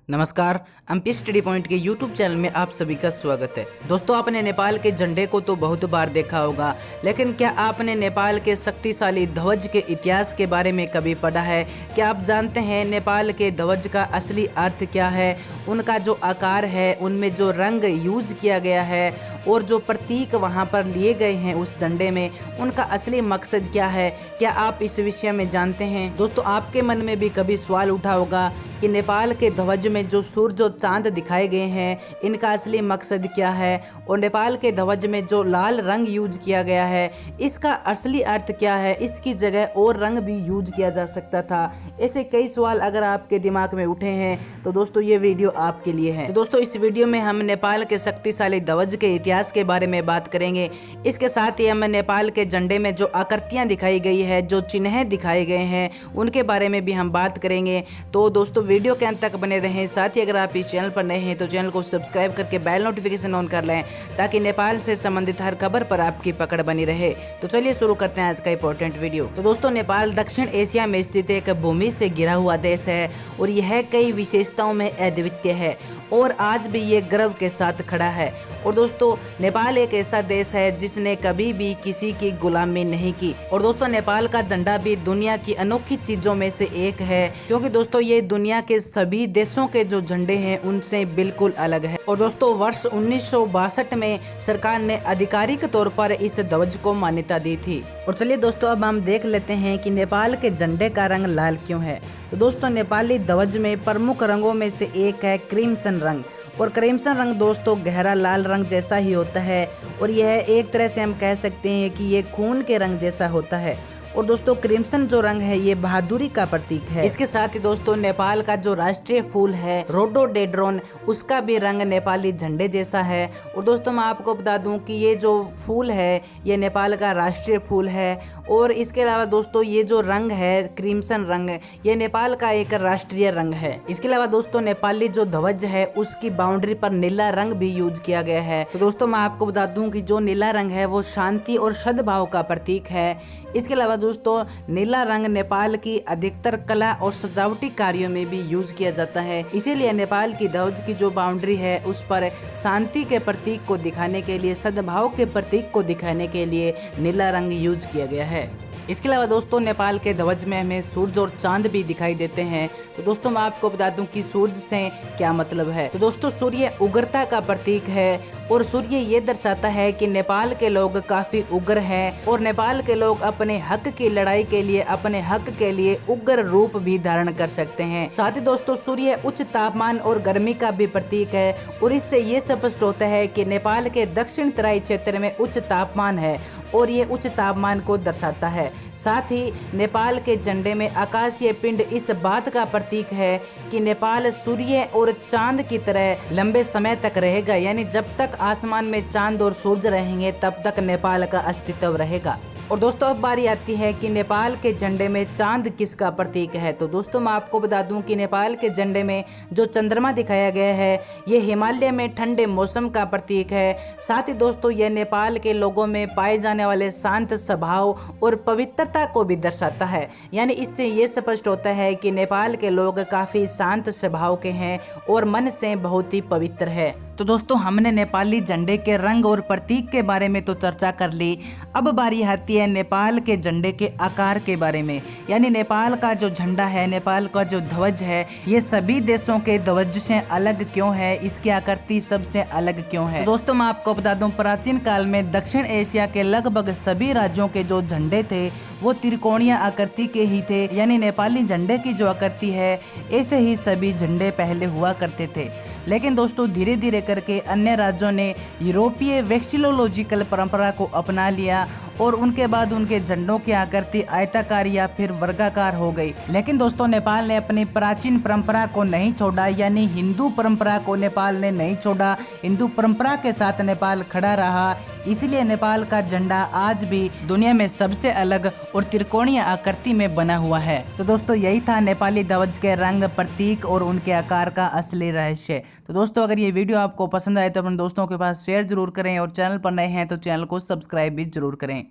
नमस्कार। MP study point के YouTube channel में आप सभी का स्वागत है। दोस्तों, आपने नेपाल के झंडे को तो बहुत बार देखा होगा, लेकिन क्या आपने नेपाल के शक्तिशाली ध्वज के इतिहास के बारे में कभी पढ़ा है? क्या आप जानते हैं नेपाल के ध्वज का असली अर्थ क्या है? उनका जो आकार है, उनमें जो रंग यूज किया गया है और जो प्रतीक वहाँ पर लिए गए हैं उस झंडे में, उनका असली मकसद क्या है? क्या आप इस विषय में जानते हैं? दोस्तों, आपके मन में भी कभी सवाल उठा होगा कि नेपाल के ध्वज में जो सूरज और चांद दिखाए गए हैं, इनका असली मकसद क्या है? और नेपाल के ध्वज में जो लाल रंग यूज किया गया है, इसका असली अर्थ क्या है? इसकी जगह और रंग भी यूज किया जा सकता था। ऐसे कई सवाल अगर आपके दिमाग में उठे हैं तो दोस्तों ये वीडियो आपके लिए है। तो दोस्तों, इस वीडियो में हम नेपाल के शक्तिशाली ध्वज के इतिहास के बारे में बात करेंगे। इसके साथ ही हम नेपाल के झंडे में जो आकृतियां दिखाई गई है, जो चिन्ह दिखाए गए हैं, उनके बारे में भी हम बात करेंगे। तो दोस्तों, वीडियो के अंत तक बने रहें। साथ ही अगर आप इस चैनल पर नए हैं तो चैनल को सब्सक्राइब करके बेल नोटिफिकेशन ऑन कर लें, ताकि नेपाल से संबंधित हर खबर पर आपकी पकड़ बनी रहे। तो चलिए शुरू करते हैं आज का इंपॉर्टेंट वीडियो। तो दोस्तों, नेपाल दक्षिण एशिया में स्थित एक भूमि से घिरा हुआ देश है और यह कई विशेषताओं में अद्वितीय है और आज भी ये गर्व के साथ खड़ा है। और दोस्तों, नेपाल एक ऐसा देश है जिसने कभी भी किसी की गुलामी नहीं की। और दोस्तों, नेपाल का झंडा भी दुनिया की अनोखी चीजों में से एक है, क्योंकि दोस्तों ये दुनिया के सभी देशों के जो झंडे हैं उनसे बिल्कुल अलग है। और दोस्तों, वर्ष 1962 में सरकार ने आधिकारिक तौर पर इस ध्वज को मान्यता दी थी। और चलिए दोस्तों, अब हम देख लेते हैं कि नेपाल के झंडे का रंग लाल क्यों है। तो दोस्तों, नेपाली ध्वज में प्रमुख रंगों में से एक है क्रिम्सन रंग। और क्रिम्सन रंग दोस्तों गहरा लाल रंग जैसा ही होता है और यह एक तरह से हम कह सकते हैं कि ये खून के रंग जैसा होता है। और दोस्तों, क्रिम्सन जो रंग है ये बहादुरी का प्रतीक है। इसके साथ ही दोस्तों, नेपाल का जो राष्ट्रीय फूल है रोडोडेड्रोन, उसका भी रंग नेपाली झंडे जैसा है। और दोस्तों, मैं आपको बता दूं कि ये जो फूल है ये नेपाल का राष्ट्रीय फूल है। और इसके अलावा दोस्तों, ये जो रंग है क्रिम्सन रंग, ये नेपाल का एक राष्ट्रीय रंग है। इसके अलावा दोस्तों, नेपाली जो ध्वज है उसकी बाउंड्री पर नीला रंग भी यूज किया गया है। तो दोस्तों, मैं आपको बता दूं कि जो नीला रंग है वो शांति और सद्भाव का प्रतीक है। इसके अलावा दोस्तों, नीला रंग नेपाल की अधिकतर कला और सजावटी कार्यों में भी यूज किया जाता है। इसीलिए नेपाल की ध्वज की जो बाउंड्री है उस पर शांति के प्रतीक को दिखाने के लिए, सद्भाव के प्रतीक को दिखाने के लिए नीला रंग यूज किया गया है। इसके अलावा दोस्तों, नेपाल के ध्वज में हमें सूरज और चांद भी दिखाई देते हैं। तो दोस्तों, मैं आपको बता दूं कि सूरज से क्या मतलब है। तो दोस्तों, सूर्य उग्रता का प्रतीक है और सूर्य ये दर्शाता है कि नेपाल के लोग काफी उग्र हैं और नेपाल के लोग अपने हक की लड़ाई के लिए, अपने हक के लिए उग्र रूप भी धारण कर सकते हैं। साथ ही दोस्तों, सूर्य उच्च तापमान और गर्मी का भी प्रतीक है और इससे ये स्पष्ट होता है कि नेपाल के दक्षिण तराई क्षेत्र में उच्च तापमान है और ये उच्च तापमान को दर्शाता है। साथ ही नेपाल के झंडे में आकाशीय पिंड इस बात का प्रतीक है कि नेपाल सूर्य और चांद की तरह लंबे समय तक रहेगा, यानी जब तक आसमान में चांद और सूरज रहेंगे तब तक नेपाल का अस्तित्व रहेगा। और दोस्तों, अब बारी आती है कि नेपाल के झंडे में चांद किसका प्रतीक है। तो दोस्तों, मैं आपको बता दूं कि नेपाल के झंडे में जो चंद्रमा दिखाया गया है ये हिमालय में ठंडे मौसम का प्रतीक है। साथ ही दोस्तों, यह नेपाल के लोगों में पाए जाने वाले शांत स्वभाव और पवित्रता को भी दर्शाता है। यानी इससे ये स्पष्ट होता है कि नेपाल के लोग काफी शांत स्वभाव के हैं और मन से बहुत ही पवित्र है। तो दोस्तों, हमने नेपाली झंडे के रंग और प्रतीक के बारे में तो चर्चा कर ली। अब बारी आती है नेपाल के झंडे के आकार के बारे में। यानी नेपाल का जो झंडा है, नेपाल का जो ध्वज है, ये सभी देशों के ध्वज से अलग क्यों है, इसकी आकृति सबसे अलग क्यों है। तो दोस्तों, मैं आपको बता दूं, प्राचीन काल में दक्षिण एशिया के लगभग सभी राज्यों के जो झंडे थे वो त्रिकोणीय आकृति के ही थे। यानी नेपाली झंडे की जो आकृति है, ऐसे ही सभी झंडे पहले हुआ करते थे। लेकिन दोस्तों, धीरे धीरे करके अन्य राज्यों ने यूरोपीय वेक्सिलोलॉजिकल परंपरा को अपना लिया और उनके बाद उनके झंडों की आकृति आयताकार या फिर वर्गाकार हो गई। लेकिन दोस्तों, नेपाल ने अपनी प्राचीन परंपरा को नहीं छोड़ा, यानी हिंदू परंपरा को नेपाल ने नहीं छोड़ा। हिंदू परंपरा के साथ नेपाल खड़ा रहा, इसलिए नेपाल का झंडा आज भी दुनिया में सबसे अलग और त्रिकोणीय आकृति में बना हुआ है। तो दोस्तों, यही था नेपाली ध्वज के रंग, प्रतीक और उनके आकार का असली रहस्य। तो दोस्तों, अगर ये वीडियो आपको पसंद आए तो अपने दोस्तों के पास शेयर जरूर करें और चैनल पर नए हैं तो चैनल को सब्सक्राइब भी जरूर करें।